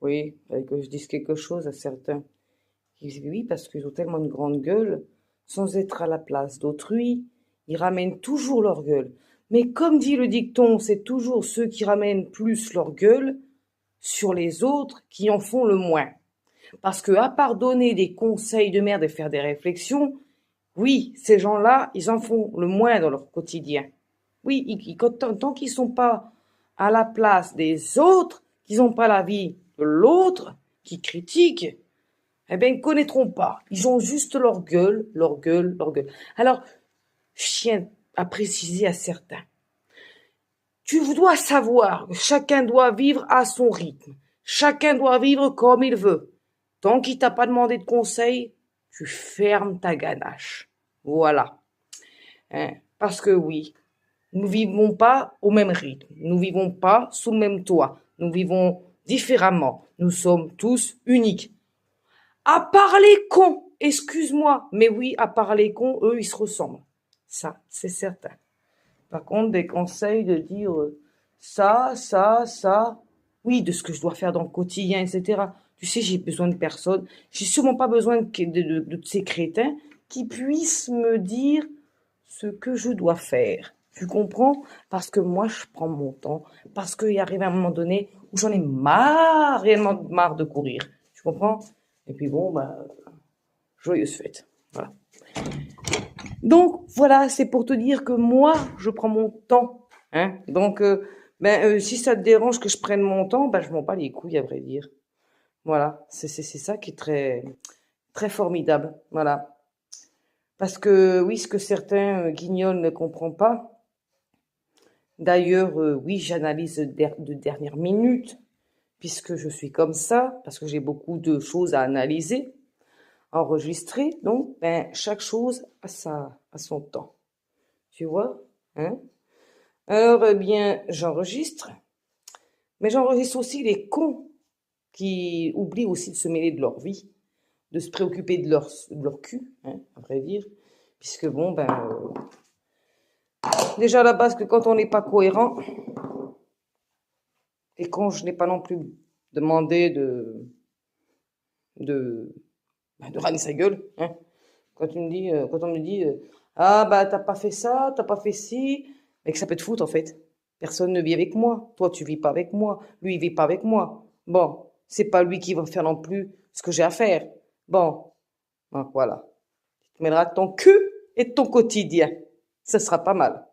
Oui, fallait que je dise quelque chose à certains. Qui disent oui, parce qu'ils ont tellement une grande gueule, sans être à la place d'autrui, ils ramènent toujours leur gueule. Mais comme dit le dicton, c'est toujours ceux qui ramènent plus leur gueule sur les autres qui en font le moins. Parce que, à part donner des conseils de merde et faire des réflexions, oui, ces gens-là, ils en font le moins dans leur quotidien. Oui, tant qu'ils sont pas à la place des autres, qu'ils n'ont pas la vie de l'autre, qui critiquent, eh bien, ils ne connaîtront pas. Ils ont juste leur gueule, leur gueule, leur gueule. Alors, je tiens à préciser à certains. Tu dois savoir que chacun doit vivre à son rythme. Chacun doit vivre comme il veut. Tant qu'il t'a pas demandé de conseil, tu fermes ta ganache. Voilà. Hein, parce que oui, nous vivons pas au même rythme. Nous vivons pas sous le même toit. Nous vivons différemment. Nous sommes tous uniques. À part les cons, excuse-moi, mais oui, à part les cons, eux, ils se ressemblent. Ça, c'est certain. Par contre, des conseils de dire ça, oui, de ce que je dois faire dans le quotidien, etc. Tu sais, j'ai besoin de personne. J'ai sûrement pas besoin de ces crétins qui puissent me dire ce que je dois faire. Tu comprends? Parce que moi, je prends mon temps. Parce qu'il arrive un moment donné où j'en ai marre, réellement marre de courir. Tu comprends? Et puis bon, bah, joyeuse fête. Voilà. Donc, voilà, c'est pour te dire que moi, je prends mon temps. Hein. Donc, si ça te dérange que je prenne mon temps, ben, je m'en bats les couilles, à vrai dire. Voilà, c'est ça qui est très, très formidable. Voilà. Parce que, oui, ce que certains guignols ne comprennent pas, d'ailleurs, oui, j'analyse de dernière minute, puisque je suis comme ça, parce que j'ai beaucoup de choses à analyser, enregistrer. Donc, ben, chaque chose a son temps. Tu vois, hein? Alors, eh bien, j'enregistre, mais j'enregistre aussi les cons qui oublient aussi de se mêler de leur vie, de se préoccuper de leur cul, hein, à vrai dire, puisque bon, ben, déjà à la base que quand on n'est pas cohérent, et quand je n'ai pas non plus demandé de, de râler sa gueule, hein, quand on me dit, ah bah t'as pas fait ça, t'as pas fait ci, mais que ça peut te foutre en fait. Personne ne vit avec moi. Toi, tu vis pas avec moi. Lui, il vit pas avec moi. Bon, c'est pas lui qui va faire non plus ce que j'ai à faire. Bon, voilà. Tu te mêleras de ton cul et de ton quotidien. Ça sera pas mal.